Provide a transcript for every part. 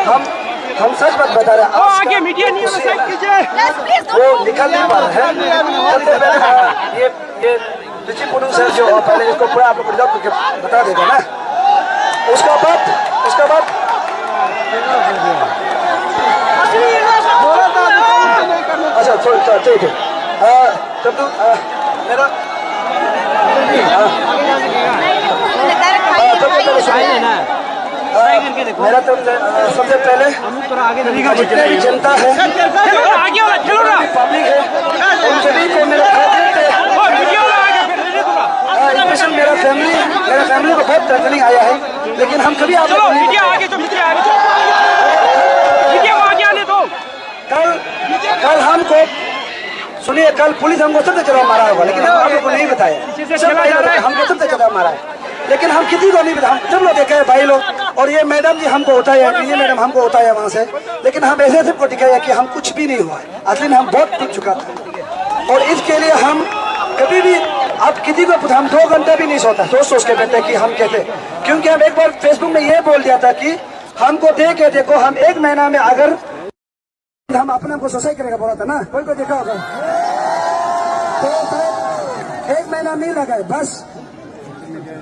हम सच बात बता रहे हैं। आगे मीडिया नहीं है, साइड कीजिए। वो निकल नहीं पा रहा है। सबसे पहले ये ऋषि पुरुष है जो पहले इसको पूरा आप लोग करके बता देगा ना। उसका बाद अच्छा ठीक है। तब तो मेरा मेरा तो सबसे पहले जितने भी जनता है, पब्लिक है, उन सभी को मेरा स्पेशल मेरा फैमिली को बहुत ट्रेनिंग आया है। लेकिन हम कभी कल हमको सुनिए, कल पुलिस हमको सबसे ज्यादा मारा होगा, लेकिन हम आप लोग को नहीं बताया। हमको सबसे ज्यादा मारा है, लेकिन हम किसी को नहीं बताया। हम सब लोग देखे हैं भाई लोग, और ये मैडम जी हमको उठाया है, ये मैडम हमको उठाया वहाँ से, लेकिन हम ऐसे सबको दिखाया कि हम कुछ भी नहीं हुआ है। असली में हम बहुत टूट चुका था, और इसके लिए हम कभी भी आप किसी को हम 2 घंटे भी नहीं सोता सोच के बैठे कि हम कैसे, क्योंकि हम एक बार फेसबुक में ये बोल दिया था कि हमको देखो हम 1 महीना में अगर हम अपने को सुसाइड करेगा बोला था ना, कोई को देखा होगा। तो 1 महीना नहीं लगा है, बस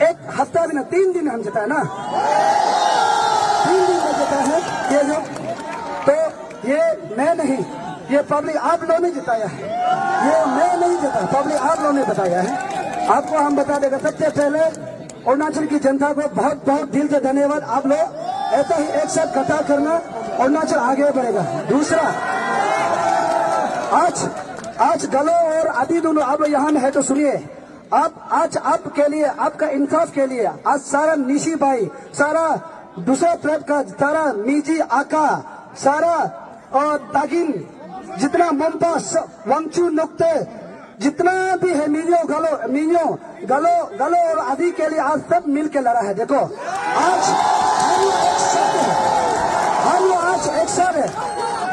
1 हफ्ता भी ना, 3 दिन हम जिता है ना, 3 दिन में जिता है ये जो। तो ये मैं नहीं, ये पब्लिक आप लोगों ने जिताया है, ये मैं नहीं जिता, पब्लिक आप लोगों ने बताया है। आपको हम बता देगा। सबसे पहले अरुणाचल की जनता को बहुत बहुत दिल से धन्यवाद। आप लोग ऐसा ही एक साथ कथा करना, अरुणाचल आगे बढ़ेगा। दूसरा, आज गलो और आदि दोनों आप लोग यहाँ है तो सुनिए, आज आपके लिए, आपका इंसाफ के लिए आज सारा निशी भाई, सारा दूसरा तरफ का सारा मीजी आका, सारा और तागिन, जितना ममता वंचू नुक्ते जितना भी है, मीनियो गलो और आदि के लिए आज सब मिल के लड़ा है। देखो आज हम लोग आज एक साथ है।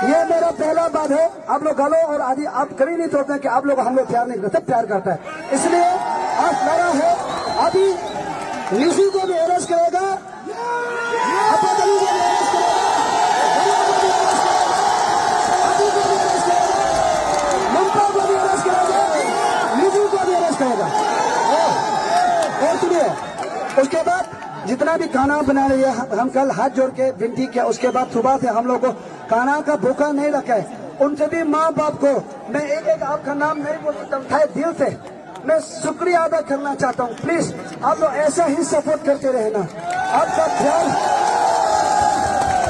ये मेरा पहला बात है। आप लोग गलो और आदि आप कभी नहीं सोचते कि आप लोग हम लोग प्यार नहीं करते, सब प्यार करता है। इसलिए आज लड़ा है। अभी निशी को भी अरेस्ट करेगा, अपादनी को भी अरेस्ट करेगा, ममता को भी अरेस्ट करेगा, निशी को भी अरेस्ट करेगा। और सुनिए, उसके बाद जितना भी खाना बना रही है, हम कल हाथ जोड़ के विनती किया। उसके बाद सुबह से हम लोग को खाना का भूखा नहीं रखा है। उन सभी माँ बाप को मैं एक आपका नाम नहीं बोल सकता हूँ, दिल से मैं शुक्रिया अदा करना चाहता हूँ। प्लीज आप लोग ऐसा ही सपोर्ट करते रहना। आपका ध्यान,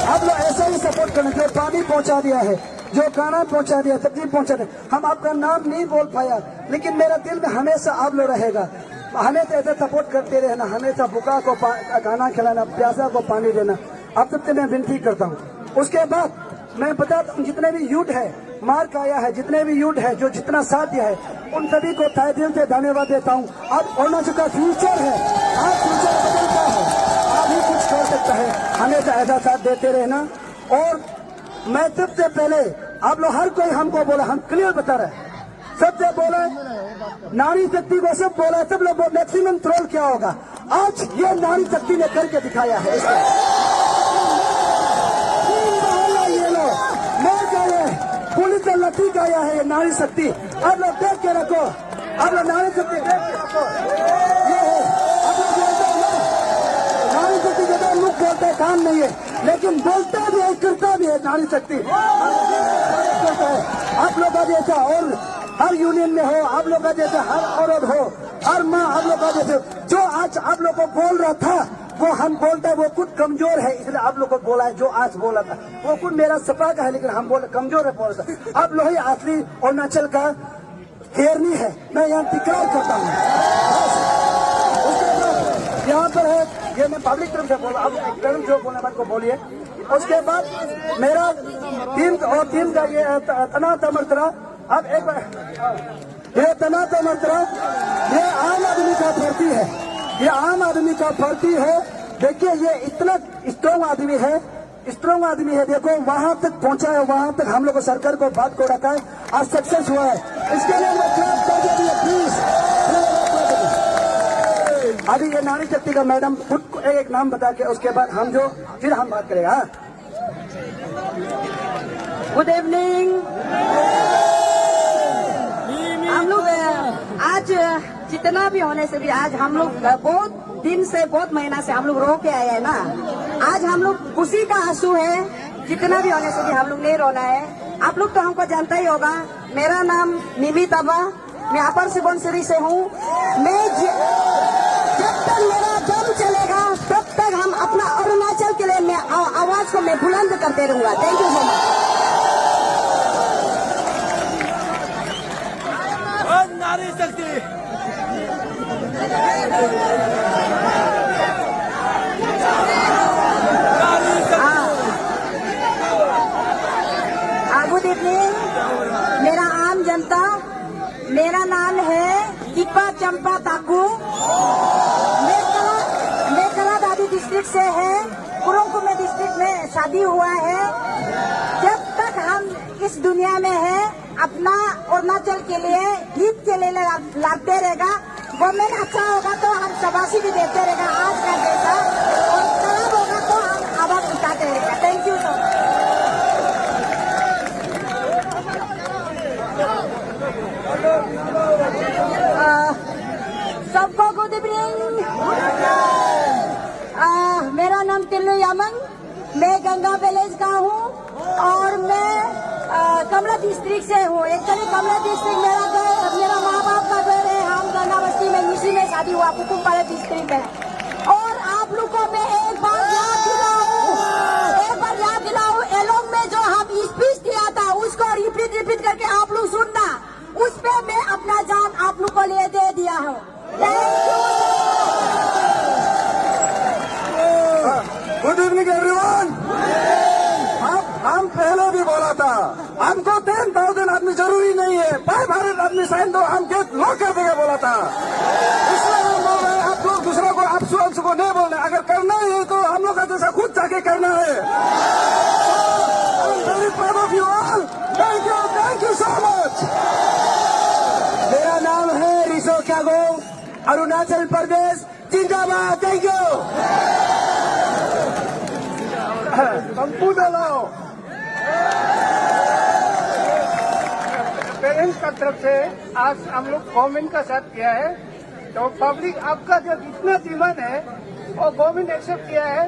आप लोग ऐसा ही सपोर्ट करना। जो पानी पहुँचा दिया है, जो खाना पहुँचा दिया, सब्जी पहुँचा दिया, हम आपका नाम नहीं बोल पाया, लेकिन मेरा दिल में हमेशा आप लोग रहेगा। हमेशा ऐसे सपोर्ट करते रहना, हमेशा भूखा को खाना खिलाना, प्यासा को पानी देना। आप सबसे मैं विनती करता हूँ। उसके बाद मैं बताता हूँ, जितने भी यूथ है मार्क आया है, जितने भी यूथ है जो जितना साथ दिया है, उन सभी को तहे दिल से धन्यवाद देता हूँ। अब अरुणाचल का फ्यूचर है, आज फ्यूचर बदलता है, आप ही कुछ कर सकता है। हमेशा ऐसा साथ देते रहना। और मैं सबसे पहले आप लोग हर कोई हमको बोला, हम क्लियर बता रहे हैं, सबसे बोला नारी शक्ति को सब बोला, सब लोग मैक्सिमम ट्रोल क्या होगा। आज ये नारी शक्ति ने करके दिखाया है। पुलिस ने लट्ठी गया है, ये नारी शक्ति। आप लोग देख के रखो, आप लोग नारी शक्ति देख के रखो। ये है, आप लोग नारी शक्ति ज्यादा मुख बोलते काम नहीं है, लेकिन बोलता भी है, करता भी है नारी शक्ति। आप लोग का जैसा और हर यूनियन में हो, आप लोग का जैसे हर औरत हो, हर माँ आप लोग का जैसे, जो आज आप लोग को बोल रहा था वो हम बोलता है, वो खुद कमजोर है, इसलिए आप लोग को बोला है। जो आज बोला था वो खुद मेरा सपा का है, लेकिन हम बोले कमजोर है बोल रहा। आप लोग ही असली अरुणाचल का हेरनी है, मैं यहाँ तिकरार करता हूँ। यहाँ पर है, ये मैं पब्लिक तरफ से बोला, अब जो बोलने वाले को बोलिए। उसके बाद मेरा टीम का ये तना तमरतरा, अब एक ये तना तमरतरा, ये आम आदमी का भर्ती है, ये आम आदमी का भर्ती है। देखिए ये इतना स्ट्रॉन्ग आदमी है, स्ट्रॉन्ग आदमी है। देखो वहां तक पहुंचा है, वहां तक हम लोग को सरकार को बात को रखा है, आज सक्सेस हुआ है। इसके लिए मैं क्लैप कर दिया प्लीज। अभी ये नारी शक्ति का मैडम खुद एक नाम बता के उसके बाद हम जो फिर हम बात करेंगे। Good evening. हम लोग आज जितना भी होने से भी आज हम लोग बहुत दिन से बहुत महीना से हम लोग रो के आए हैं ना। आज हम लोग खुशी का आंसू है। जितना भी होने से भी हम लोग नहीं रोना है। आप लोग तो हमको जानता ही होगा। मेरा नाम मिमी तबा, मैं अपर सुबनसिरी से हूँ। मैं जब तक मेरा दम चलेगा तब तक हम अपना अरुणाचल के लिए मैं आवाज को मैं बुलंद करते रहूंगा। Thank you so much. नारी शक्ति। Good evening. मेरा आम जनता, मेरा नाम है किपा चंपा ताकू। मैं कलादादी डिस्ट्रिक्ट से है। कुरुंकुमे डिस्ट्रिक्ट में शादी हुआ है। जब तक हम इस दुनिया में है अपना अरुणाचल के लिए हित के लिए लड़ते रहेगा। गवर्नमेंट अच्छा होगा तो हम शाबाशी भी देते रहेगा आज का जैसा, और खराब होगा तो हम आवाज उठाते रहेगा। Thank you so much. सबको गुड इवनिंग। मेरा नाम टिल्लू यामन, मैं गंगा विलेज का हूँ और मैं कमला डिस्ट्रिक्ट से हूँ। एक्चुअली कमला डिस्ट्रिक्ट मेरा माँ बाप का घर है। हम गंगा बस्ती में इसी में शादी हुआ, कुकुमपाड़ा डिस्ट्रिक्ट में। और आप लोग को मैं एक बार याद दिलाऊं, एलोंग में जो हम स्पीच दिया था उसको रिपीट करके आप लोग सुनना। उस पे मैं अपना जान आप लोग को ले दे दिया हूँ। Good evening everyone. हम पहले भी बोला था हमको 10,000 आदमी जरूरी नहीं है, 500 आदमी साइन दो हम गेट लॉक कर देंगे बोला था। इसलिए हम बोल रहे हैं आप लोग दूसरों को आप स्वयं को नहीं बोलना। अगर करना है तो हम लोग का जैसा खुद जाके करना है। Very proud of you all. Thank you so much. मेरा नाम है रिसो क्यागो, अरुणाचल प्रदेश जिंदाबाद। Thank you. पंपू दलाओ पेरेंट्स का तरफ से आज हम लोग गवर्नमेंट का साथ किया है। तो पब्लिक आपका जो जितना डिमांड है वो गवर्नमेंट एक्सेप्ट किया है।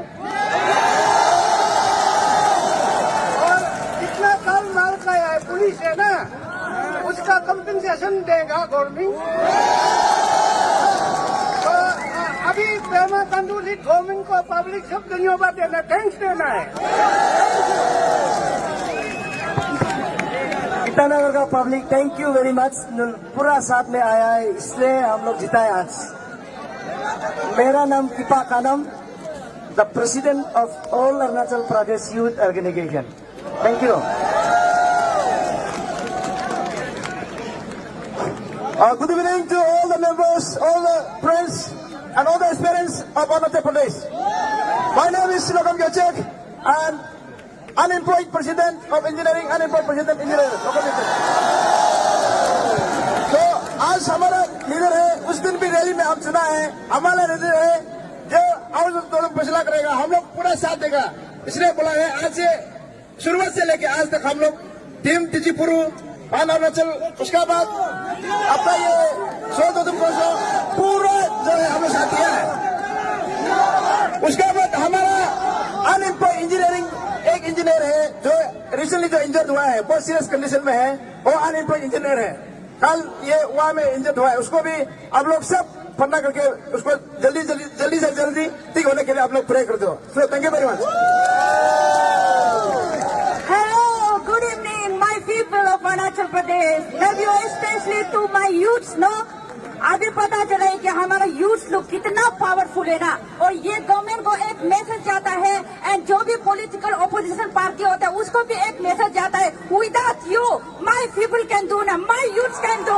और जितना काल माल का है पुलिस है ना, उसका कंपनसेशन देगा गवर्नमेंट। तो अभी पेमा खांडू लीड गवर्नमेंट को पब्लिक सब धन्यवाद देना, थैंक्स देना है। ईटानगर का public thank you very much. पूरा साथ में आया है, इसलिए हम लोग जिताए आज। मेरा नाम Kipa Kanam, the president of all Arunachal Pradesh youth organisation. Thank you. Good evening to all the members, all the friends, and all the aspirants of Arunachal Pradesh. My name is Silokam Gyachek. I am unemployed president of engineering, unemployed president engineering. तो आज हमारा leader है, उस दिन भी rally में हम चुना है। हमारा लीडर है जो और दोनों फैसला करेगा, हम लोग पूरा साथ देगा। इसलिए बोला है आज से शुरुआत से लेके आज तक हम लोग टीम तिजीपुरु अरुणाचल, उसके बाद अपना ये 100 पूरा जो है हमें साथ दिया है। उसके बाद हमारा अनएम्प्लॉयड इंजीनियरिंग एक इंजीनियर है जो रिसेंटली जो इंजर्ड हुआ है, बहुत सीरियस कंडीशन में है, वो अनएम्प्लॉयड इंजीनियर है। कल ये वहां में इंजर्ड हुआ है, उसको भी आप लोग सब फंडा करके उसको जल्दी से जल्दी ठीक होने के लिए आप लोग प्रे कर दो। So thank you very much. People of Arunachal Pradesh, love you especially to my youths, no? अभी पता चला है कि हमारा यूथ लोग कितना पावरफुल है ना, और ये गवर्नमेंट को एक मैसेज जाता है, एंड जो भी पॉलिटिकल ऑपोजिशन पार्टी होता है उसको भी एक मैसेज जाता है, without you my people can do ना, my youth can do.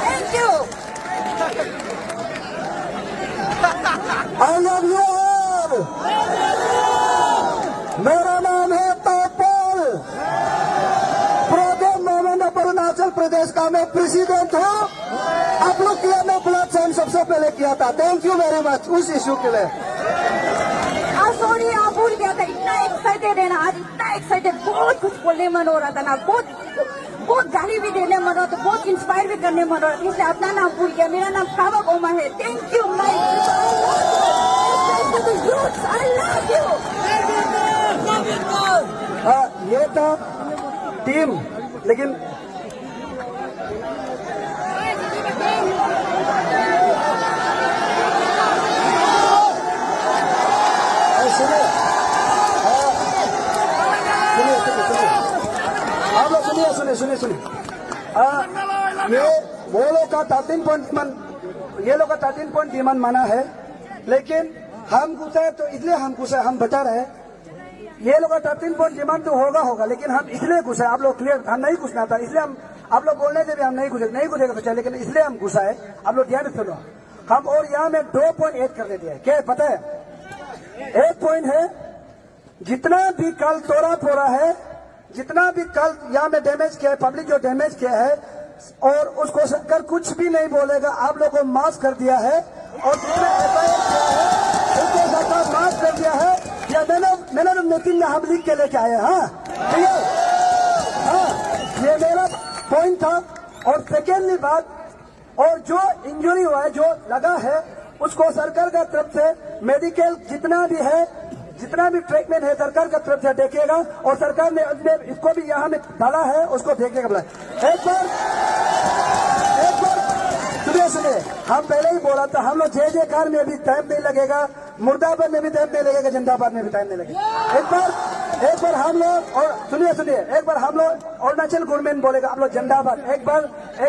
Thank you. I love you all. मेरा नाम है Tapal, program moment of Arunachal Pradesh का मैं प्रेसिडेंट हूँ। आप लोग किया, मैं ब्लड साइन सबसे पहले किया था। थैंक यू वेरी मच उस इश्यू के लिए। सॉरी आप भूल गया था, इतना एक्साइटेड है ना आज, इतना एक्साइटेड, बहुत कुछ बोलने मन हो रहा था ना, बहुत गाली भी देने मन हो रहा था, बहुत इंस्पायर भी करने मन हो रहा था, इसलिए अपना नाम भूल गया। मेरा नाम कावा गोमा है। Thank you my I love you. ये था टीम, लेकिन सुनिए ये वो लोग का 13 पॉइंट डिमांड माना है, लेकिन हम गुस्सा तो इसलिए हम गुस्सा हम बता रहे हैं। ये लोग का 13 पॉइंट डिमांड तो होगा, लेकिन हम इसलिए गुस्सा, आप लोग क्लियर, हम नहीं घुसना था, इसलिए हम आप लोग बोलने से भी हम नहीं घुसेगा बच्चा, लेकिन इसलिए हम घुसा है। आप लोग ध्यान सुनो, हम और यहाँ में 2 पॉइंट ऐड कर देते हैं। क्या पता है? एक पॉइंट है जितना भी कल तोड़ा फोड़ा है, जितना भी कल यहाँ में डैमेज किया है, पब्लिक जो डैमेज किया है, और उसको सरकार कुछ भी नहीं बोलेगा, आप लोगों को माफ कर दिया है, और जिसने FIR किया है उसको सरकार माफ कर दिया है। या मैंने मीटिंग में हम लिख के लेके आए। हाँ ठीक है, हाँ ये मेरा पॉइंट था। और सेकेंडली बात, और जो इंजरी हुआ है, जो लगा है, उसको सरकार का तरफ से मेडिकल जितना भी है, जितना भी ट्रीटमेंट है, सरकार का तरफ से देखिएगा, और सरकार ने इसको भी यहाँ में डाला है, उसको देखिएगा। बोला एक बार सुनिए, हम पहले ही बोला था, हम लोग जय कार में भी टाइम नहीं लगेगा, मुर्दाबाद में भी टाइम नहीं लगेगा, जिंदाबाद में भी टाइम नहीं लगेगा। एक बार हम लोग, और सुनिए, एक बार हम लोग अरुणाचल गवर्नमेंट बोलेगा, आप लोग जिंदाबाद। एक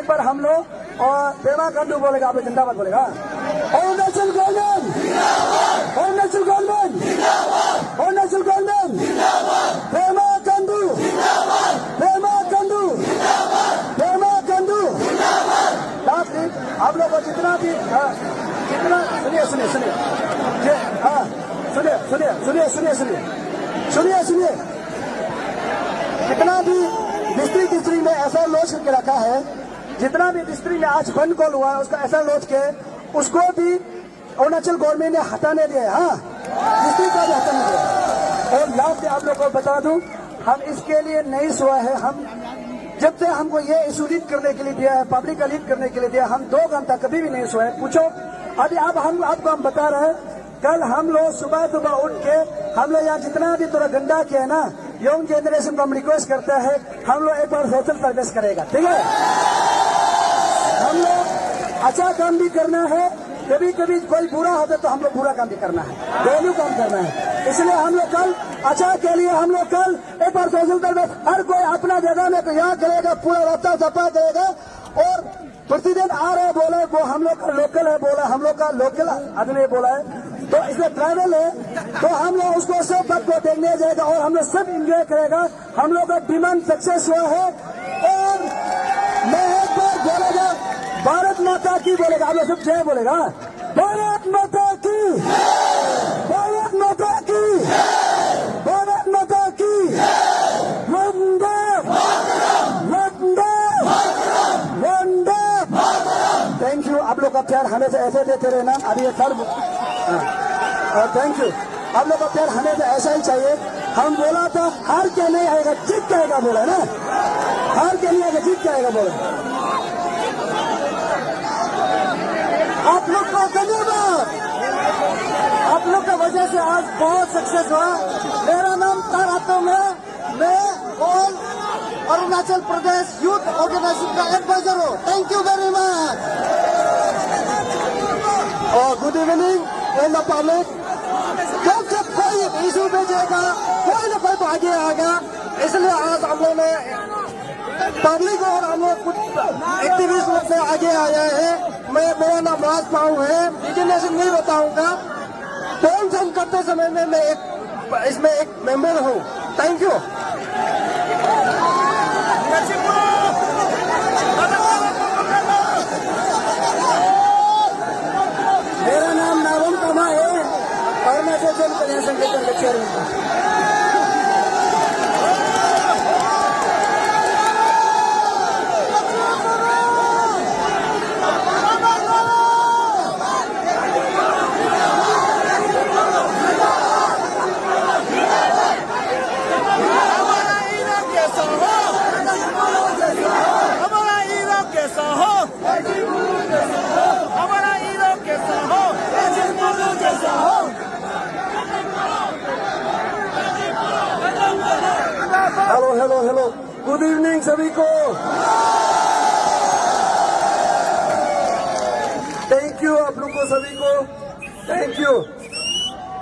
बार हम लोग और पेमा खांडू बोलेगा, आप लोग जिंदाबाद बोलेगा। Arunachal government, Arunachal government, Arunachal government, Pema Khandu, Pema Khandu, Pema Khandu. आप लोग को जितना भी सुनिए, जितना भी डिस्ट्रिक्ट में ऐसा लॉन्च करके रखा है, जितना भी डिस्ट्रिक्ट में आज बंद कॉल हुआ है, उसका ऐसा लॉन्च के उसको भी अरुणाचल गवर्नमेंट ने हटाने दिया। हाँ, डिस्ट्रिक्ट का भी हटाने दिया। और लास्ट में आप लोग को बता दूं, हम इसके लिए नहीं सोए हैं। हम जब से हमको ये इशू लीड करने के लिए दिया है, पब्लिक का लीड करने के लिए दिया, हम 2 घंटा कभी भी नहीं सोए। पूछो अभी आपको हम बता रहे हैं, कल हम लोग सुबह उठ के हम लोग यहाँ जितना भी थोड़ा गंदा किया है ना, यंग जनरेशन को हम रिक्वेस्ट करते हैं, हम लोग एक बार सोशल सर्विस करेगा, ठीक है? हम लोग अच्छा काम भी करना है, कभी कभी कोई बुरा होता तो हम लोग बुरा काम भी करना है, वैल्यू काम करना है। इसलिए हम लोग कल अच्छा के लिए हम लोग कल एक बार सोशल सर्विस, हर कोई अपना जगह में तो यहाँ करेगा, पूरा रास्ता सफा करेगा। और प्रतिदिन आ रहे बोला, वो हम लोग का लोकल है बोला, हम लोग का लोकल आदमी बोला है, तो इसमें ट्रैवल है, तो हम लोग उसको सब बात को देखने जाएगा और हम लोग सब इंजॉय करेगा। हम लोग का डिमांड सक्सेस हुआ है। और मैं एक बार बोलेगा, भारत माता की बोलेगा, आप लोग सब जय बोलेगा, भारत माता की, भारत माता की, भारत माता की, वंदे वंदे वंदे। थैंक यू, आप लोग का प्यार हमेशा ऐसे देते रहना। अभी ये सर, थैंक यू, आप लोग का प्यार हमेशा ऐसा ही चाहिए। हम बोला था हार के नहीं आएगा, जीत के आएगा बोला ना, हार के नहीं आएगा, जीत के आएगा बोला। आप लोग का धन्यवाद, आप लोग का वजह से आज बहुत सक्सेस हुआ। मेरा नाम तारातम है, मैं all Arunachal Pradesh youth organization का एडवाइजर हूँ। Thank you very much. और good evening in the public. जब जब कोई इशू भेजेगा, कोई ना कोई तो आगे आएगा, इसलिए आज हम लोग ने पब्लिक और हम लोग कुछ एक्टिविस्ट लोग से आगे आए हैं। मेरा नाम राज पाऊ है, डिजिग्नेशन नहीं बताऊंगा। टेंशन करते समय में मैं इसमें एक मेंबर हूँ। Thank you. मेरा नाम नावम कमा है, अरुणाचल जन कल्याण संगठन के चेयरमैन। सभी को थैंक यू, आप लोग को सभी को थैंक यू।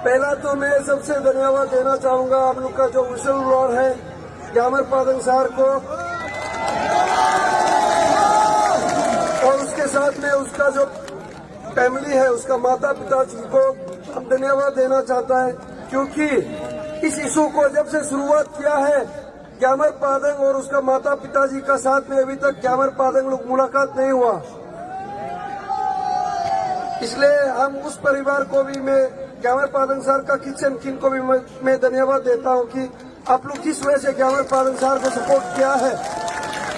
पहला तो मैं सबसे धन्यवाद देना चाहूंगा आप लोग का जो विशल ब्लोअर है ग्यामर पादंग सर को, और उसके साथ में उसका जो फैमिली है, उसका माता पिता जी को हम धन्यवाद देना चाहता है, क्योंकि इस इशू को जब से शुरुआत किया है ग्यामर पादंग और उसका माता पिताजी का साथ में अभी तक ग्यामर पादंग लोग मुलाकात नहीं हुआ। इसलिए हम उस परिवार को भी, मैं ग्यामर पादंग सर का किचन किंग को भी मैं धन्यवाद देता हूं कि आप लोग जिस वजह से ग्यामर पादंग सर को सपोर्ट किया है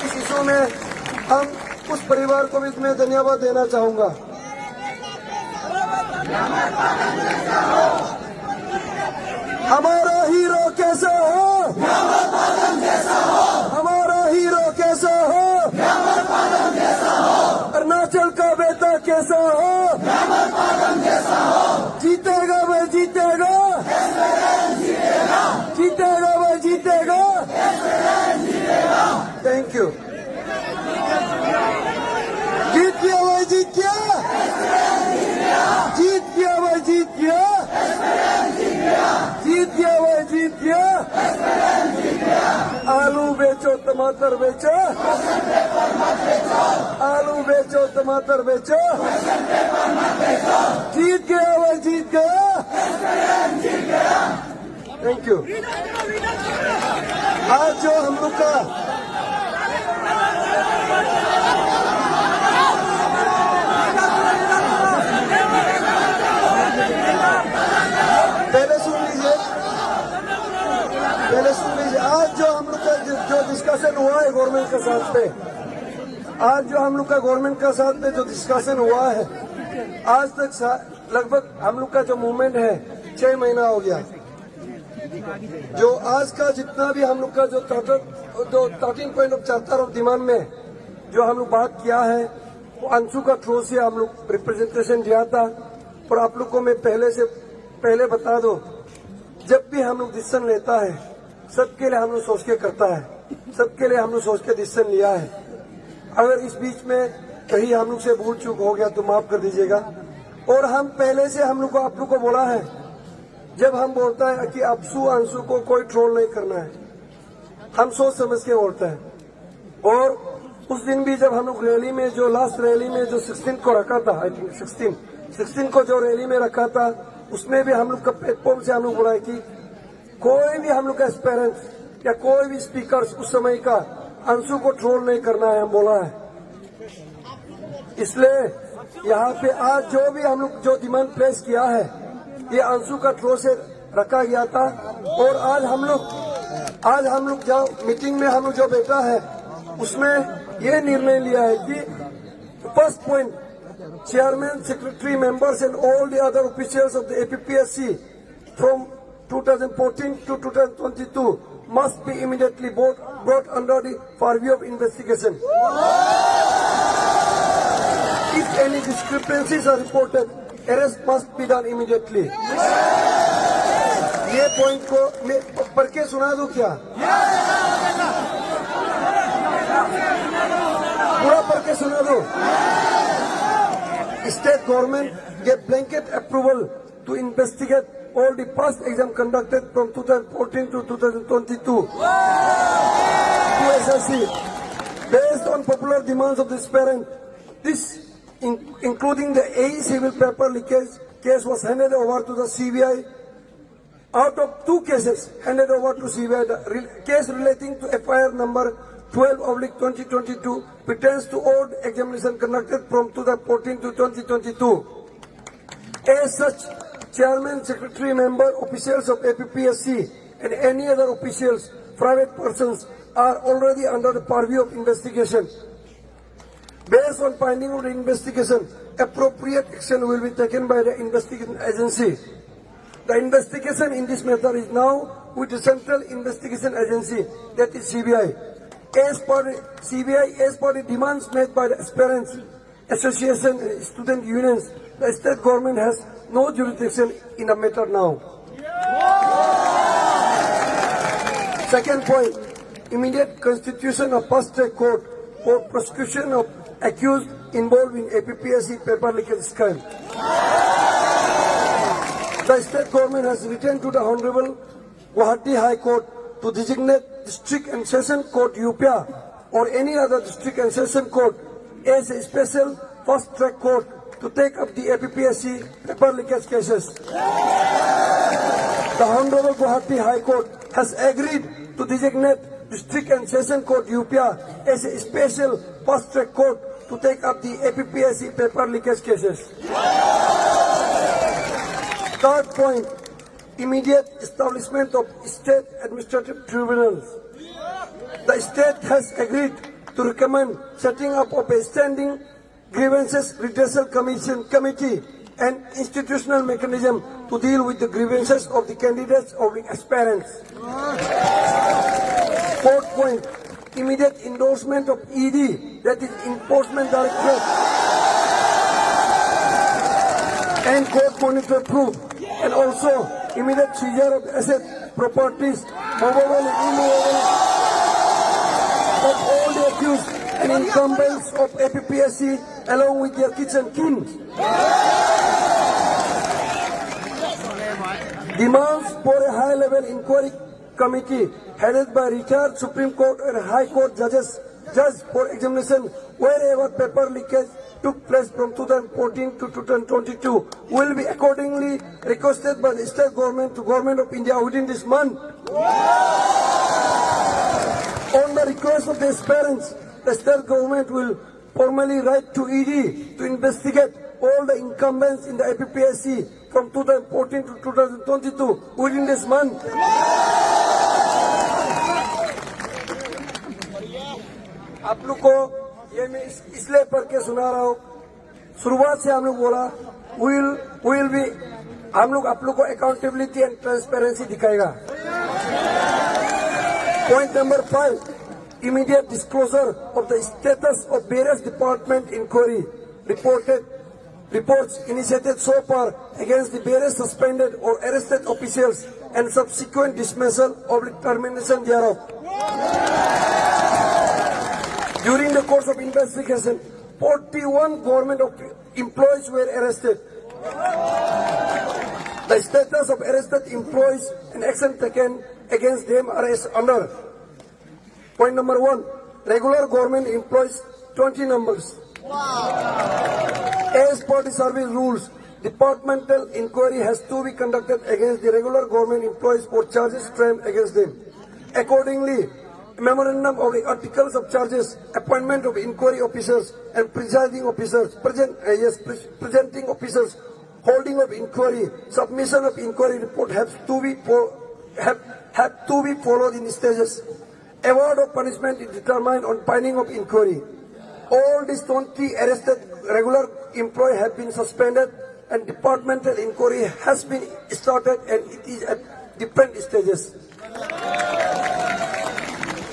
इस इशू में, हम उस परिवार को भी मैं धन्यवाद देना चाहूंगा। हमारा हीरो कैसा हो, हमारा हीरो कैसा हो, अरुणाचल का बेटा कैसा हो, जीतेगा भाई जीतेगा, जीतेगा भाई जीतेगा। Thank you. जीत गया भाई जीत गया, जीत गया भाई जीत गया, जीत गया भाई जीत गया। आलू बेचो टमाटर बेचो, आलू बेचो टमाटर बेचो, जीत गया भाई जीत गया। Thank you. आज जो हम लोग का पहले सुन लीजिए, आज जो हम लोग का जो डिस्कशन हुआ है गवर्नमेंट के साथ पे, आज जो हम लोग का गवर्नमेंट के साथ में जो डिस्कशन हुआ है, आज तक लगभग हम लोग का जो मूवमेंट है 6 महीना हो गया। जो आज का जितना भी हम लोग का जो 13 point of charter of demand में जो हम लोग बात किया है, वो अंशु का थ्रू से हम लोग रिप्रेजेंटेशन दिया था। और आप लोग को मैं पहले बता दो, जब भी हम लोग डिसीजन लेता है सबके लिए हम लोग सोच के करता है, सबके लिए हम लोग सोच के डिसीजन लिया है। अगर इस बीच में कहीं हम लोग से भूल चूक हो गया तो माफ कर दीजिएगा। और हम पहले से हम लोग को आप लोग को बोला है, जब हम बोलता है कि अंशु को कोई ट्रोल नहीं करना है, हम सोच समझ के बोलते हैं। और उस दिन भी जब हम लोग रैली में, जो लास्ट रैली में जो 16 को रखा था, आई थिंक 16 को जो रैली में रखा था, उसमें भी हम लोग का प्लेटफॉर्म से हम लोग बोला है कि कोई भी हम लोग का एस्पेरेंट्स या कोई भी स्पीकर उस समय का अंशु को ट्रोल नहीं करना है, हम बोला है। इसलिए यहाँ पे आज जो भी हम लोग जो डिमांड प्लेस किया है, ये अंशु का ट्रोल से रखा गया था। और आज हम लोग जो मीटिंग में हम लोग जो बैठा है, उसमें ये निर्णय लिया है कि first point, chairman, secretary, members and all the other officials of the APPSC from 2014 to 2022 must be immediately brought under the purview of investigation. If any discrepancies are reported, arrest must be done immediately. ये point को मैं पढ़ के सुना दूं क्या? पूरा पढ़ के सुना दूं? State government gave blanket approval to investigate all the past exam conducted from 2014 to 2022 to SSC based on popular demands of this parent. This, including the AE civil paper leakage case, was handed over to the CBI. Out of 2 cases handed over to CBI, the case relating to FIR number 12/2022 pertains to all examination conducted from 2014 to 2022. As such, chairman, secretary, member, officials of APPSC and any other officials, private persons are already under the purview of investigation. Based on finding of the investigation, appropriate action will be taken by the investigation agency. The investigation in this matter is now with the Central Investigation Agency, that is CBI. As per the demands made by the aspirants, association and student unions, the state government has no jurisdiction in the matter now. Second point, immediate constitution of fast-track court for prosecution of accused involved in APPSC paper leakage scam. The state government has written to the Honorable Guwahati High Court to designate District and Session Court UPA or any other District and Session Court as a special fast-track court to take up the APPSC paper leakage cases. The Honorable Guwahati High Court has agreed to designate District and Session Court UPA as a special fast-track court to take up the APPSC paper leakage cases. Third point, immediate establishment of state administrative tribunals. The state has agreed to recommend setting up of a standing grievances redressal committee and institutional mechanism to deal with the grievances of the candidates or the aspirants. Fourth point, immediate endorsement of ED, that is Enforcement Directorate, and court monitor proof, and also immediate seizure of asset, properties, movable and immovable, of all the accused and incumbents of APPSC along with their kids and kin. Demands for a high-level inquiry committee headed by retired Supreme Court and High Court judges for examination wherever paper leakage took place from 2014 to 2022 will be accordingly requested by the state government to Government of India within this month. On the request of the aspirants, the state government will formally write to ED to investigate all the incumbents in the APPSC from 2014 to 2022 within this month. आप लोग को ये मैं इसलिए पढ़ के सुना रहा हूँ, शुरुआत से हम लोग बोला will be, हम लोग आप लोग को अकाउंटेबिलिटी एंड ट्रांसपेरेंसी दिखाएगा. Point number 5, immediate disclosure of the status of various department inquiry reports initiated so far against the various suspended or arrested officials and subsequent dismissal or termination thereof. During the course of investigation, 41 government employees were arrested. The status of arrested employees and action taken against them are as under. Point number 1, regular government employees 20 numbers. As per the service rules, departmental inquiry has to be conducted against the regular government employees for charges framed against them. Accordingly, memorandum of the articles of charges, appointment of inquiry officers and presiding officers, presenting officers, holding of inquiry, submission of inquiry report have to be followed in stages. Award of punishment is determined on finding of inquiry. All these 20 arrested regular employees have been suspended and departmental inquiry has been started and it is at different stages.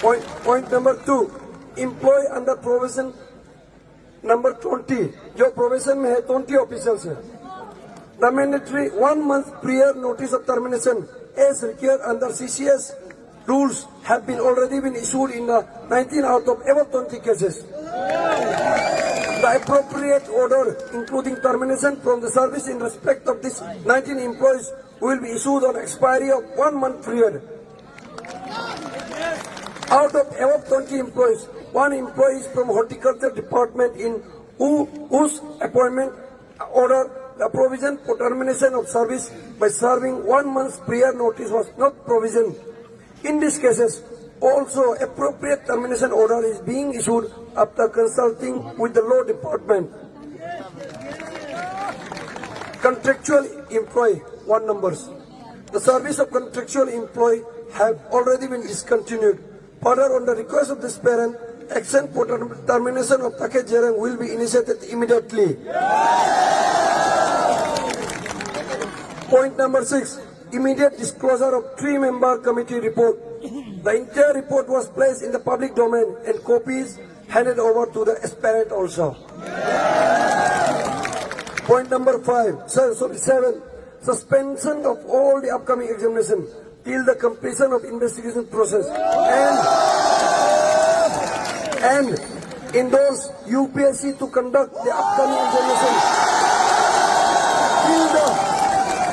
Point number 2, employee under provision number 20, जो provision में है 20 officials है. The mandatory 1 month prior notice of termination as required under CCS rules have already been issued in the 19 out of above 20 cases. The appropriate order, including termination from the service in respect of these 19 employees, will be issued on expiry of 1 month period. Out of above 20 employees, 1 employee is from horticulture department in whose appointment order the provision for termination of service by serving 1 month's prior notice was not provision. In these cases, also appropriate termination order is being issued after consulting with the law department. Contractual employee 1 numbers. The service of contractual employee have already been discontinued. Further, on the request of this parent, action for termination of package hearing will be initiated immediately. Point number 6, immediate disclosure of 3-member committee report. The entire report was placed in the public domain and copies handed over to the aspirant also. Point number 7, suspension of all the upcoming examination till the completion of investigation process and and endorse UPSC to conduct the upcoming examination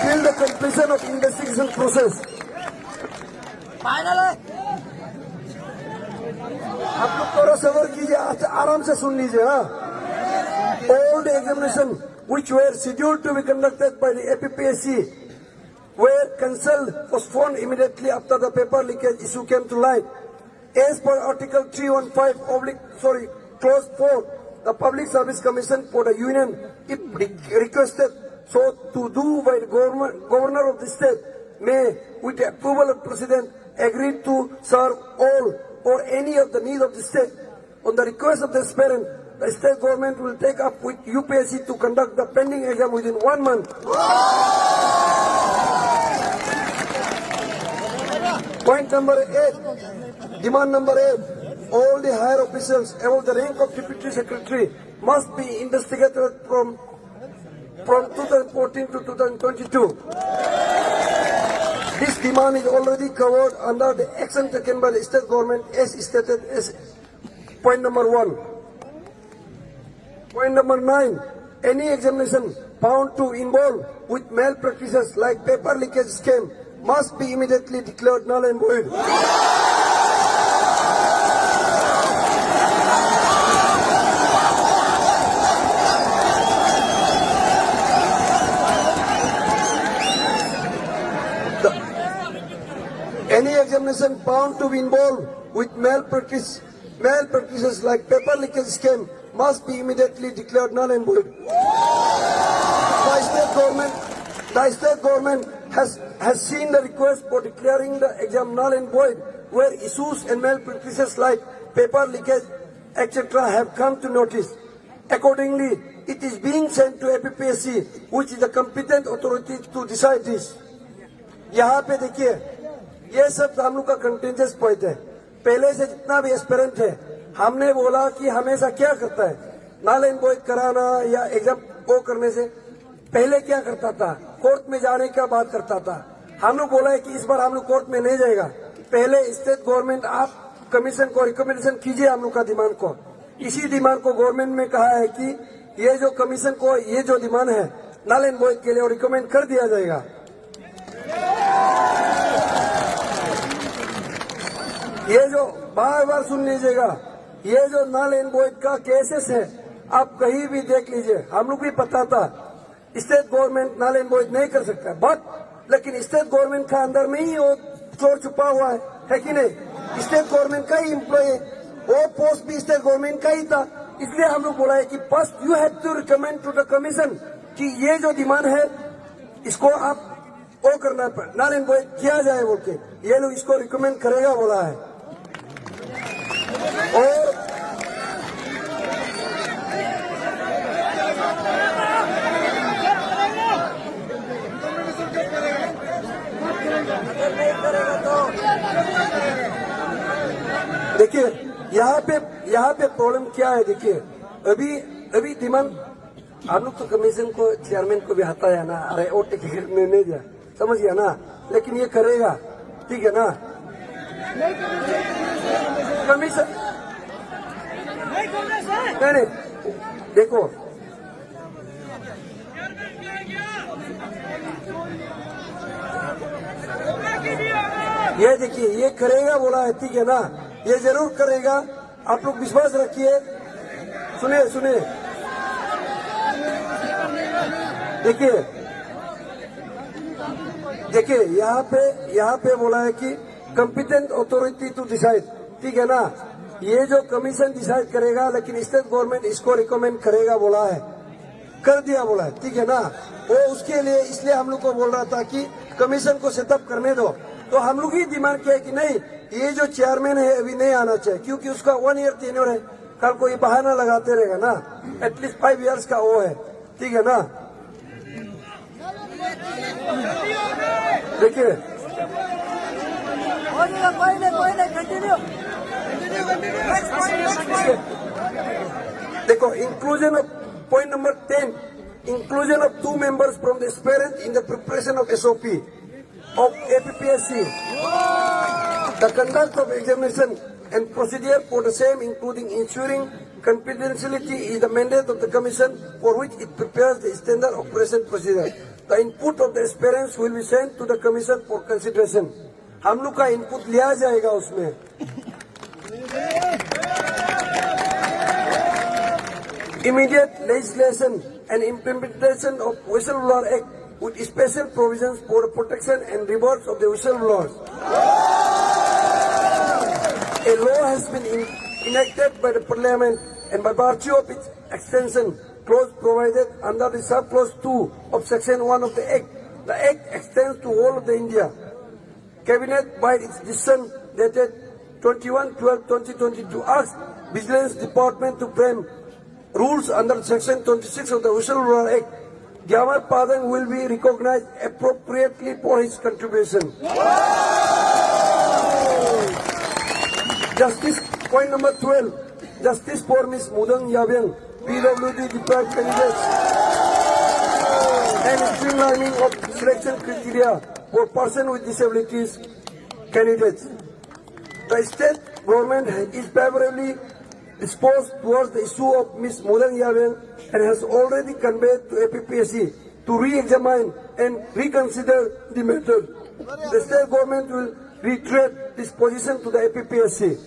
till the completion of investigation process. आप लोग थोड़ा सबर कीजिए, आराम से सुन लीजिए. All the examinations which were scheduled to be conducted by the APPSC were cancelled, postponed immediately after the paper leakage issue came to light. As per Article 315 Clause 4, the Public Service Commission for the Union, if requested so to do by the governor of the state, may, with the approval of President, agree to serve all or any of the needs of the state. On the request of the aspirant, the state government will take up with UPSC to conduct the pending exam within 1 month. Point number 8, demand number 8, all the higher officials above the rank of Deputy Secretary must be investigated from 2014 to 2022. This demand is already covered under the action taken by the state government as stated as point number 1. Point number 9, any examination found to involve with malpractices like paper leakage scheme must be immediately declared null and void. Any examination found to be involved with malpractices like paper leakage scheme must be immediately declared null and void. The state government has seen the request for declaring the exam null and void, where issues and malpractices like paper leakage, etc. have come to notice. Accordingly, it is being sent to APPSC, which is the competent authority to decide this. यहाँ पे देखिए, ये सब हम लोग का कंटेंजेस point है. पहले से जितना भी एस्पिरेंट है, हमने बोला कि हमेशा क्या करता है, नल एंड वॉइड कराना या एग्जाम वो करने से पहले क्या करता था, कोर्ट में जाने का बात करता था. हम लोग बोला है कि इस बार हम लोग कोर्ट में नहीं जाएगा. पहले स्टेट गवर्नमेंट आप कमीशन को रिकमेंडेशन कीजिए हम लोग का डिमांड को. इसी डिमांड को गवर्नमेंट में कहा है कि ये जो कमीशन को ये जो डिमांड है नल एंड वॉइड के लिए रिकमेंड कर दिया जाएगा. ये जो बार बार सुन लीजिएगा, ये जो नल एंड वॉइड का केसेस है आप कहीं भी देख लीजिए. हम लोग भी पता था state government null and void नहीं कर सकता, बट लेकिन स्टेट गवर्नमेंट का अंदर में ही वो चोर छुपा हुआ है कि नहीं. स्टेट गवर्नमेंट का ही एम्प्लॉय, वो पोस्ट भी स्टेट गवर्नमेंट का ही था. इसलिए हम लोग बोला है कि first you have to recommend to the commission कि ये जो डिमांड है इसको आप वो करना नल एंड वॉइड किया जाए बोल के. ये लोग इसको रिकमेंड करेगा बोला है. और देखिए यहाँ पे प्रॉब्लम क्या है. देखिए अभी डिमांड हम लोग तो कमीशन को चेयरमैन को भी आता है ना, अरे और टिकट में नहीं दिया, समझ गया ना, लेकिन ये करेगा, ठीक है ना. कमीशन नहीं, देखो ये देखिए ये करेगा बोला है, ठीक है ना, ये जरूर करेगा. आप लोग विश्वास रखिए. सुनिए देखिए यहाँ पे बोला है कि कॉम्पिटेंट अथॉरिटी टू डिसाइड, ठीक है ना. ये जो कमीशन डिसाइड करेगा, लेकिन स्टेट गवर्नमेंट इसको रिकमेंड करेगा बोला है, कर दिया बोला है, ठीक है ना. वो उसके लिए इसलिए हम लोग को बोल रहा था कि कमीशन को सेटअप करने दो. तो हम लोग ही डिमांड किया कि नहीं, ये जो चेयरमैन है अभी नहीं आना चाहिए, क्योंकि उसका 1 ईयर टेन्योर है. कल को ये बहाना लगाते रहेगा ना, एटलीस्ट 5 इयर्स का वो है, ठीक है ना. देखिए देखो inclusion of point number 10, inclusion of 2 members from the aspirant in the preparation of SOP of APPSC. The conduct of examination and procedure for the same, including ensuring confidentiality, is the mandate of the Commission, for which it prepares the standard operation procedure. The input of the aspirants will be sent to the Commission for consideration. हम लोग का input लिया जाएगा उसमें. Immediate legislation and implementation of Whistleblower Act with special provisions for the protection and rewards of the whistleblowers. A law has been enacted by the Parliament, and by virtue of its extension, clause provided under the sub-clause 2 of Section 1 of the Act. The Act extends to all of the India. Cabinet, by its decision dated 21/12/2022, asked Vigilance Department to frame rules under Section 26 of the Whistleblower Act. Gyamar Padang will be recognized appropriately for his contribution. Justice, point number 12. Justice for Ms. Mudang Yabeng, PWD deprived candidates, and streamlining of selection criteria for persons with disabilities candidates. The state government is favorably disposed towards the issue of Ms. Mudang Yabeng and has already conveyed to APPSC to re-examine and reconsider the matter. The state government will reiterate this position to the APPSC.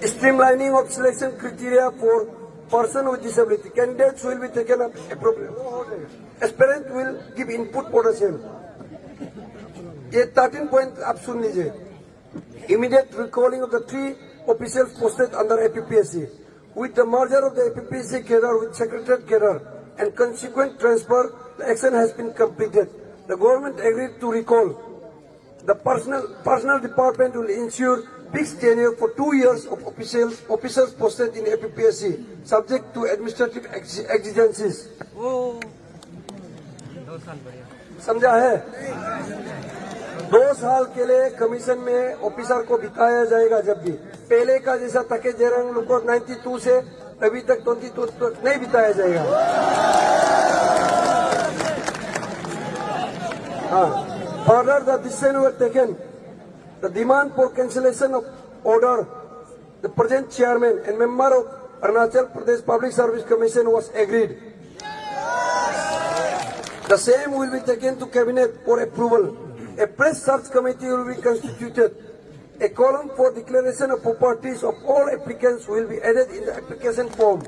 Streamlining of selection criteria for person with disability. Candidates will be taken up appropriately. Aspirant will give input for the same. ये 13 point आप सुन लीजिए. Immediate recalling of the 3 officials posted under APPSC. With the merger of the APPSC cadre with Secretariat cadre and consequent transfer, the action has been completed. The government agreed to recall. The personnel department will ensure fixed tenure for 2 years of officers posted in APPSC, subject to administrative exigencies. समझा है? 2 साल के लिए commission में officer को बिताया जाएगा. जब भी पहले का जैसा तके जेरंग लोग को 92 से अभी तक 22 तक नहीं बिताया जाएगा. Further, the decision was taken. The demand for cancellation of order, the present chairman and member of Arunachal Pradesh Public Service Commission was agreed. The same will be taken to cabinet for approval. A press search committee will be constituted. A column for declaration of properties of all applicants will be added in the application form.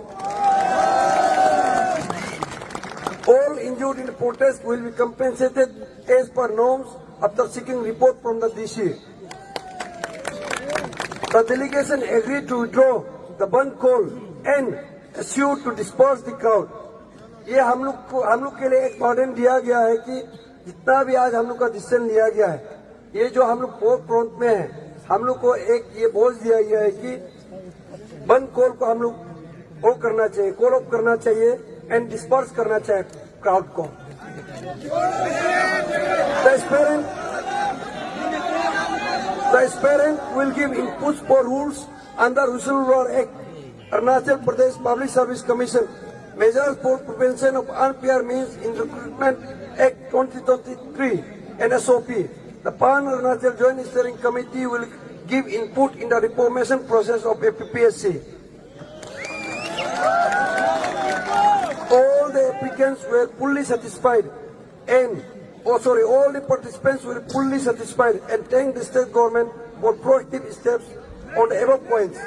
All injured in the protest will be compensated as per norms after seeking report from the DC. The delegation agreed to withdraw the band call and assured to disperse the crowd. ये हम लोग के लिए एक burden दिया गया है कि जितना भी आज हम लोग का डिसीजन लिया गया है, ये जो हम लोग फोर्थ फ्रंट में है, हम लोग को एक ये बोझ दिया गया है कि बंद कॉल को हम लोग वो करना चाहिए, कॉल ऑफ करना चाहिए एंड डिस्पर्स करना चाहिए क्राउड को. The aspirant will give inputs for rules under Whistleblower Act, Arunachal Pradesh Public Service Commission, measures for prevention of unfair means in Recruitment Act 2023 and SOP. The Pan Arunachal Joint Steering Committee will give input in the reformation process of APPSC. All the applicants were fully satisfied and all the participants were fully satisfied and thank the state government for proactive steps on the above points.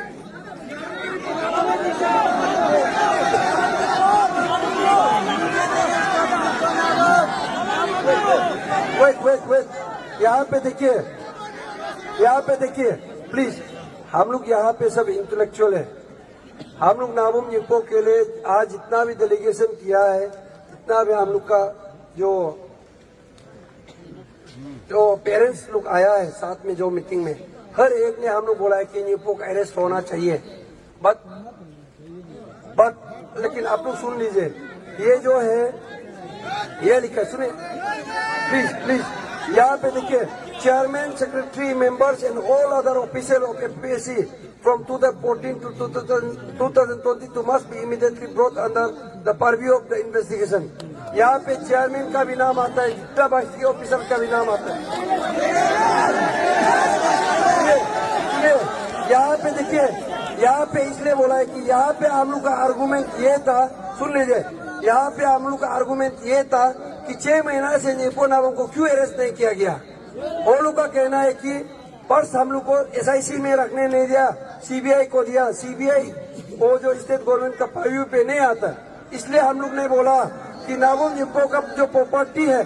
Wait. यहाँ पे देखिए, please. हम लोग यहाँ पे सब intellectual है. हम लोग नाबम निपो के लिए आज जितना भी डेलीगेशन किया है, जितना भी हम लोग का जो पेरेंट्स लोग आया है साथ में जो मीटिंग में, हर एक ने हम लोग बोला है कि निपो का अरेस्ट होना चाहिए. बट लेकिन आप लोग सुन लीजिए, ये जो है ये लिखा है, सुनिए प्लीज. यहाँ पे देखिए, chairman, secretary, members, and all other officials of FPSC from 2014 to 2022 must be immediately brought under the purview of the investigation. यहाँ पे चेयरमैन का भी नाम आता है, जितना बाकी ऑफिसर का भी नाम आता है। यहाँ पे देखिए, यहाँ पे इसलिए बोला है कि यहाँ पे हम लोग का आर्गुमेंट ये था, सुन लीजिए, यहाँ पे हम लोग का आर्गुमेंट ये था कि 6 महीना से नेपो नामों को क्यों अरेस्ट नहीं किया गया। वो लोग का कहना है कि पर्स हम लोग को SIC में रखने नहीं दिया, CBI को दिया। CBI वो जो स्टेट गवर्नमेंट का पर्व्यू पे नहीं आता, इसलिए हम लोग ने बोला कि नाबम निप्पो का जो प्रॉपर्टी है,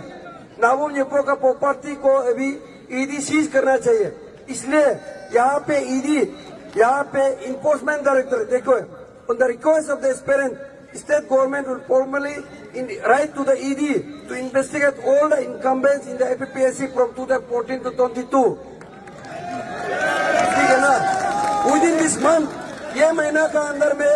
नाबम निप्पो का प्रॉपर्टी को अभी ED सीज करना चाहिए। इसलिए यहाँ पे ED, यहाँ पे इन्फोर्समेंट डायरेक्टर, देखो, on the request of the aspirant, state government will formally write to the ED to investigate all the incumbents in the FPSC from 2014 to 22. ठीक है ना? Within this month, ये महीना का अंदर में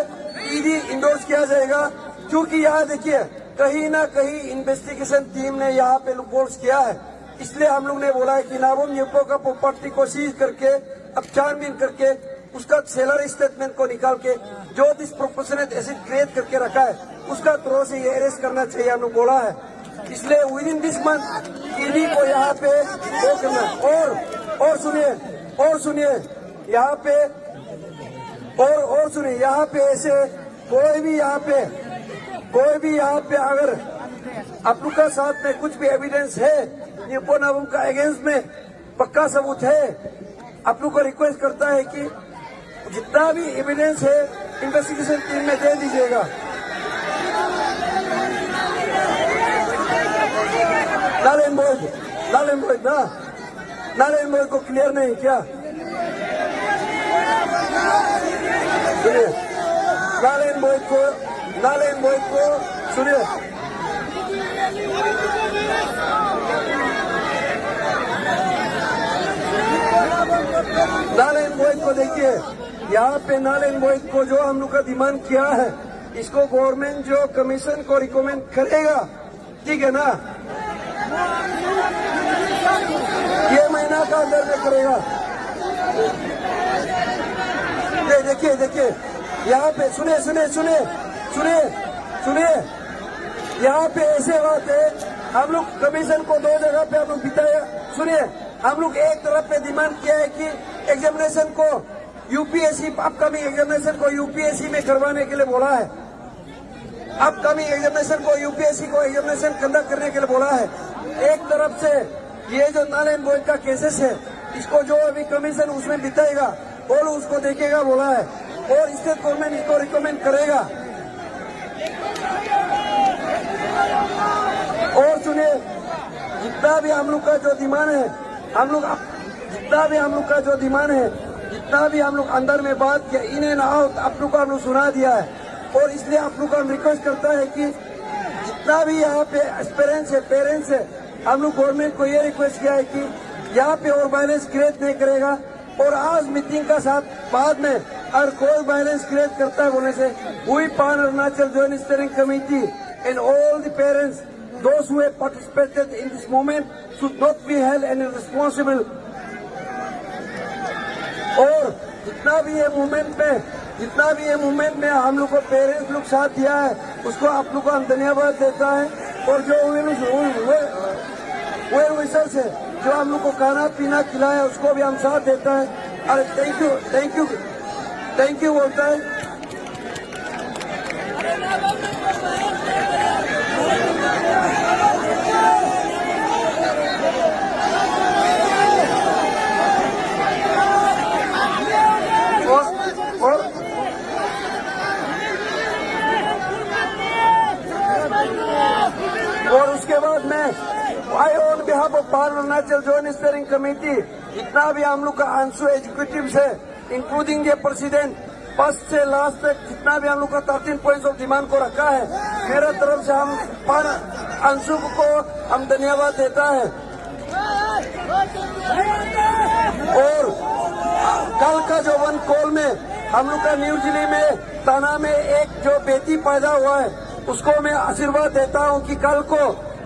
ED इंडोर्स किया जाएगा, क्योंकि यहाँ देखिए कहीं ना कहीं इन्वेस्टिगेशन टीम ने यहाँ पे लूपहोल्स किया है। इसलिए हम लोग ने बोला है कि नाबम निप्पो का प्रॉपर्टी को सीज करके, अब छानबीन करके, उसका सैलरी स्टेटमेंट को निकाल के जो डिस्प्रोपोर्शनेट एसिड क्रिएट करके रखा है, उसका थ्रो से ये अरेस्ट करना चाहिए, हम लोग बोला है। इसलिए with in this month ED को यहाँ पे वो करना। और सुनिए यहाँ पे, और सुनिए यहाँ पे ऐसे कोई भी यहाँ पे अगर आप लोग का साथ में कुछ भी एविडेंस है निप्पो नाबम का अगेंस्ट में, पक्का सबूत है, आप लोग को रिक्वेस्ट करता है कि जितना भी एविडेंस है इन्वेस्टिगेशन टीम में दे दीजिएगा। नारायण बॉय को क्लियर नहीं क्या? सुनिए, नारायण बॉय को सुनिए, नारायण बॉय को देखिए, यहाँ पे नारायण बॉय को जो हम लोग का डिमांड किया है, इसको गवर्नमेंट जो कमीशन को रिकमेंड करेगा, ठीक है ना, ये महीना का अंदर में करेगा। देखिए यहाँ पे सुनिए, यहाँ पे ऐसे बात है, हम लोग कमीशन को 2 जगह पे हम लोग बिताया। सुनिए, हम लोग एक तरफ पे डिमांड किया है कि एग्जामिनेशन को UPSC, अपकमिंग एग्जामिनेशन को UPSC में करवाने के लिए बोला है, अपकमिंग एग्जामिनेशन को UPSC को एग्जामिनेशन कंडक्ट करने के लिए बोला है। एक तरफ से ये जो नारायण बॉय का केसेस है, इसको जो अभी कमीशन उसमें बिताएगा और उसको देखेगा बोला है, और स्टेट गवर्नमेंट इसको रिकमेंड करेगा। और सुनिए, जितना भी हम लोग का जो डिमांड है, जितना भी हम लोग अंदर में बात किया, इन एंड आउट आप लोग को हम लोग सुना दिया है। और इसलिए आप लोग को हम रिक्वेस्ट करता है कि जितना भी यहाँ पे पेरेंट्स है, हम लोग गवर्नमेंट को ये रिक्वेस्ट किया है कि यहाँ पे और वायलेंस क्रिएट नहीं करेगा। और आज मीटिंग का साथ बाद में अगर कोई वायलेंस क्रिएट करता है बोलने से, वी पान Arunachal joint steering committee and all the parents those who have participated in this movement should not be held any responsible। और जितना भी ये मूवमेंट में हम लोग को पेरेंट्स लोग साथ दिया है, उसको आप लोग को हम धन्यवाद देता है। और जो वेसल्स है, जो हम लोग को खाना पीना खिलाया, उसको भी हम साथ देता है। अरे थैंक यू बोलता है। और उसके बाद में आई ऑन बिहाफ ऑफ पान अरुणाचल जॉइंट स्टीयरिंग कमेटी, जितना भी हम लोग का आंसू एग्जीक्यूटिव है, इंक्लूडिंग ये प्रेसिडेंट, फर्स्ट से लास्ट तक जितना भी हम लोग का 13 पॉइंट्स ऑफ डिमांड को रखा है, मेरे तरफ से हम पान अंशु को हम धन्यवाद देता है। और कल का जो 1 कॉल में हम लोग का न्यू दिल्ली में थाना में एक जो बेटी पैदा हुआ है, उसको मैं आशीर्वाद देता हूं कि कल को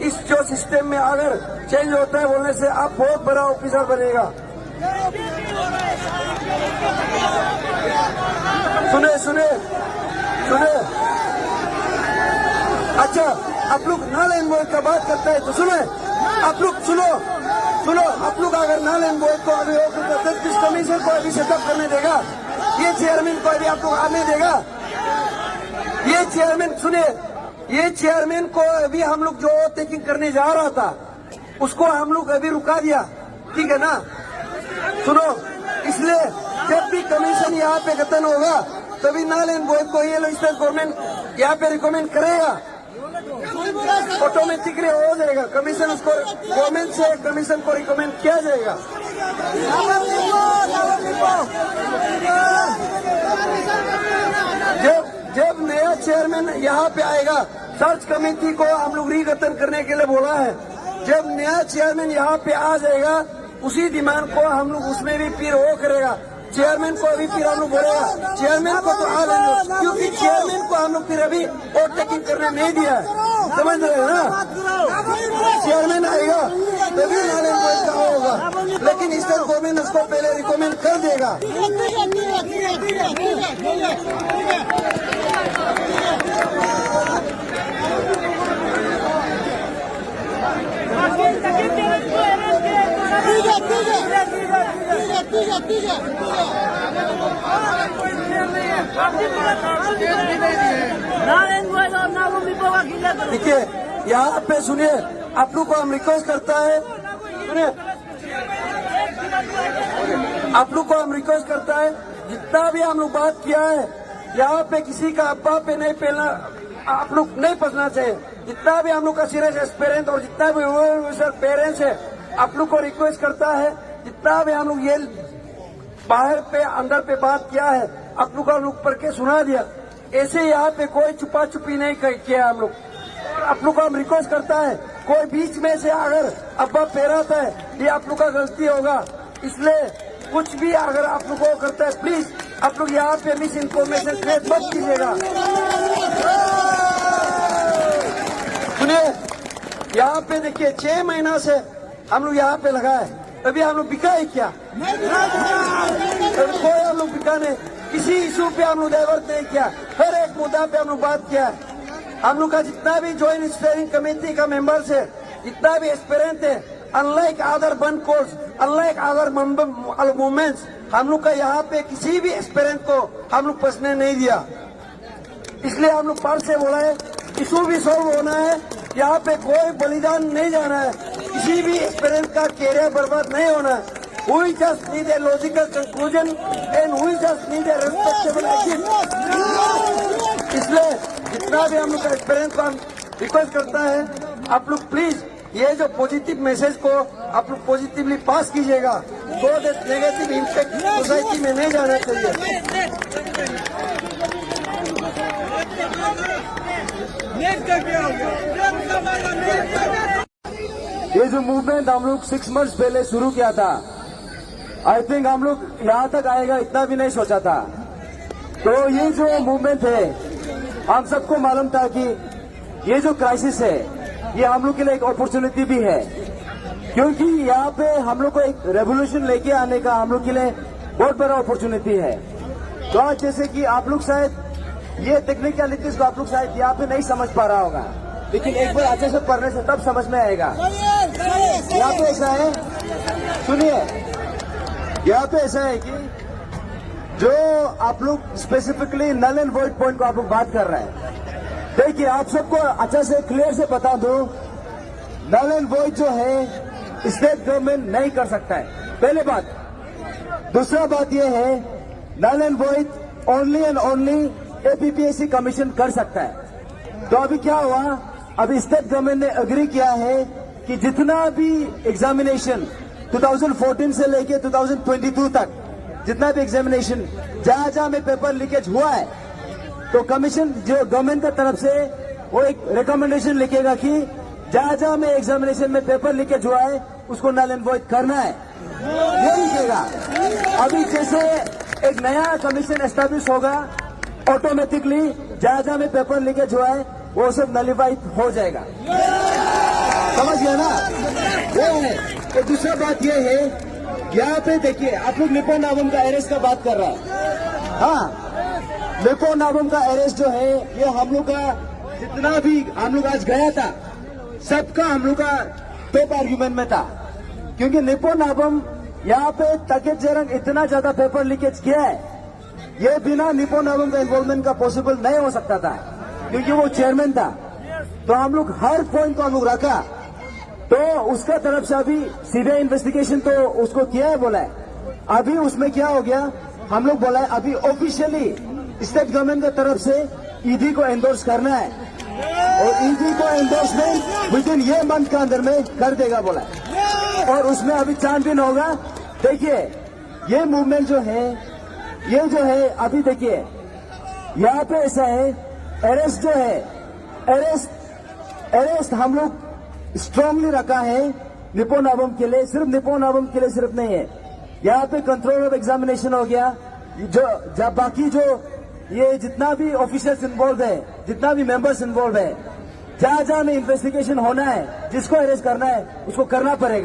इस जो सिस्टम में अगर चेंज होता है बोलने से आप बहुत बड़ा ऑफिसर बनेगा। सुने सुने सुने, अच्छा आप लोग नाल एनवॉय का बात करते हैं तो सुने, आप लोग सुनो सुनो, आप लोग अगर नाल एनवॉय को अभी इस कमीशन को अभी सेटअप करने देगा, ये चेयरमैन को अभी आप लोग आने देगा, ये चेयरमैन सुने, ये चेयरमैन को अभी हम लोग जो टेकिंग करने जा रहा था उसको हम लोग अभी रुका दिया, ठीक है ना। सुनो, इसलिए जब भी कमीशन यहाँ पे खत्म होगा तभी नाल एनवॉय को ये स्टेट गवर्नमेंट यहाँ पे रिकमेंड करेगा, ऑटोमेटिकली हो जाएगा। कमीशन उसको गवर्नमेंट से कमीशन को रिकमेंड किया जाएगा। जब नया चेयरमैन यहाँ पे आएगा, सर्च कमेटी को हम लोग रिगठन करने के लिए बोला है, जब नया चेयरमैन यहाँ पे आ जाएगा उसी डिमांड को हम लोग उसमें भी फिर वो करेगा। चेयरमैन को अभी फिर हम लोग बोलेगा, चेयरमैन को तो आ लेंगे, क्योंकि चेयरमैन को हम लोग फिर अभी वोट टेकिंग करने नहीं दिया है, समझ रहे हैं ना। चेयरमैन आएगा तभी नाल एनवॉय का होगा, लेकिन स्टेट गवर्नमेंट उसको पहले रिकमेंड कर देगा। देखिए यहाँ पे सुनिए, आप लोग को हम रिक्वेस्ट करता है, सुनिए आप लोग को हम रिक्वेस्ट करता है, जितना भी हम लोग बात किया है यहाँ पे किसी का अब्बा पे नहीं फैलना, आप लोग नहीं फंसना चाहिए। जितना भी हम लोग का सीरियस एस्पिरेंट और जितना भी पेरेंट्स है, आप लोग को रिक्वेस्ट करता है, जितना भी हम लोग ये बाहर पे अंदर पे बात किया है आप लोग का हम लोग पढ़ के सुना दिया, ऐसे यहाँ पे कोई छुपा छुपी नहीं किया हम लोग। आप लोग को हम रिक्वेस्ट करता है, कोई बीच में से अगर अब्बा पेराता है ये आप लोग का गलती होगा, इसलिए कुछ भी अगर आप लोग को करता है प्लीज आप लोग यहाँ पे मिस इन्फॉर्मेशन क्रिएट मत कीजिएगा। सुनिए, यहाँ पे देखिए 6 महीना से हम लोग यहाँ पे लगा है, अभी हम लोग बिका है क्या? कोई हम लोग बिका नहीं, किसी इशू पे हम लोग डाइवर्ट नहीं किया, हर एक मुद्दा पे हम लोग बात किया है। हम लोग का जितना भी ज्वाइंट स्टीयरिंग कमेटी का मेंबर्स है, जितना भी एस्पिरेंट है, अनलाइक अदर बन कोर्स, अनलाइक अदर मूवमेंट्स, हम लोग का यहाँ पे किसी भी एस्पिरेंट को हम लोग फंसने नहीं दिया। इसलिए हम लोग पार से बोला है, इशू भी सॉल्व होना है, यहाँ पे कोई बलिदान नहीं जाना है, किसी भी एस्पिरेंट का कैरियर बर्बाद नहीं होना है। We just need a logical conclusion and we just need a respectable exit. इसलिए जितना भी हम लोग का एक्सपीरियंस हम रिक्वेस्ट करता है, आप लोग प्लीज ये जो पॉजिटिव मैसेज को आप लोग पॉजिटिवली पास कीजिएगा, तो नेगेटिव इम्पैक्ट सोसाइटी में नहीं जाना चाहिए। ये जो मूवमेंट हम लोग 6 मंथ्स पहले शुरू किया था, आई थिंक हम लोग यहाँ तक आएगा इतना भी नहीं सोचा था। तो ये जो मूवमेंट है, हम सबको मालूम था कि ये जो क्राइसिस है ये हम लोग के लिए एक अपॉर्चुनिटी भी है, क्योंकि यहाँ पे हम लोग को एक रेवोल्यूशन लेके आने का हम लोग के लिए बहुत बड़ा अपॉर्चुनिटी है। तो आज जैसे कि आप लोग शायद ये टेक्निकलिटीज को आप लोग शायद यहाँ पे नहीं समझ पा रहा होगा, लेकिन एक बार अच्छे से पढ़ने से तब समझ में आएगा। यहाँ पे ऐसा है, सुनिए, यहाँ पे ऐसा है कि जो आप लोग specifically null and void point को आप लोग बात कर रहे हैं, देखिए आप सबको अच्छा से क्लियर से बता दो, नल एंड वॉइड जो है स्टेट गवर्नमेंट नहीं कर सकता है, पहले बात। दूसरा बात यह है, null and void only and only APPSC commission कर सकता है। तो अभी क्या हुआ, अभी स्टेट गवर्नमेंट ने एग्री किया है कि जितना भी एग्जामिनेशन 2014 से लेके 2022 तक जितना भी एग्जामिनेशन जहां जहां में पेपर लीकेज हुआ है, तो कमीशन जो गवर्नमेंट की तरफ से वो एक रिकमेंडेशन लिखेगा कि जहां जहां में एग्जामिनेशन में पेपर लीकेज हुआ है उसको नल एंड वॉइड करना है, ये लिखेगा। अभी जैसे एक नया कमीशन एस्टैब्लिश होगा, ऑटोमेटिकली जहां जहां में पेपर लीकेज हुआ है वो सब नलिफाइड हो जाएगा। समझ गया ना, वो है। तो दूसरा बात ये है, यहाँ पे देखिए आप लोग निपो नाबम का अरेस्ट का बात कर रहा है। हाँ, निपो नाबम का अरेस्ट जो है ये हम लोग का जितना भी हम लोग आज गया था सबका हम लोग का टॉप आर्ग्यूमेंट में था, क्योंकि निपो नाबम यहाँ पे तकेत जरंग इतना ज्यादा पेपर लीकेज किया है, ये बिना निपो नाबम का इन्वॉल्वमेंट का पॉसिबल नहीं हो सकता था, क्योंकि वो चेयरमैन था। तो हम लोग हर पॉइंट को हम लोग रखा, तो उसका तरफ से अभी सीबीआई इन्वेस्टिगेशन तो उसको किया है बोला है। अभी उसमें क्या हो गया, हम लोग बोला है अभी ऑफिशियली स्टेट गवर्नमेंट की तरफ से ईडी को एंडोर्स करना है, और ईडी को एंडोर्समेंट विद इन ये मंथ के अंदर में कर देगा बोला है, और उसमें अभी छानबीन होगा। देखिए ये मूवमेंट जो है, ये जो है अभी देखिए यहाँ पे ऐसा है, अरेस्ट जो है, अरेस्ट हम लोग स्ट्रांगली रखा है निपो नाबम के लिए, सिर्फ निपो नाबम के लिए सिर्फ नहीं है, यहाँ पे कंट्रोल ऑफ एग्जामिनेशन हो गया, जो जब बाकी जो ये जितना भी ऑफिसर्स इन्वॉल्व है, जितना भी मेंबर्स इन्वॉल्व है, जहां जहां में इन्वेस्टिगेशन होना है, जिसको अरेस्ट करना है उसको करना पड़ेगा।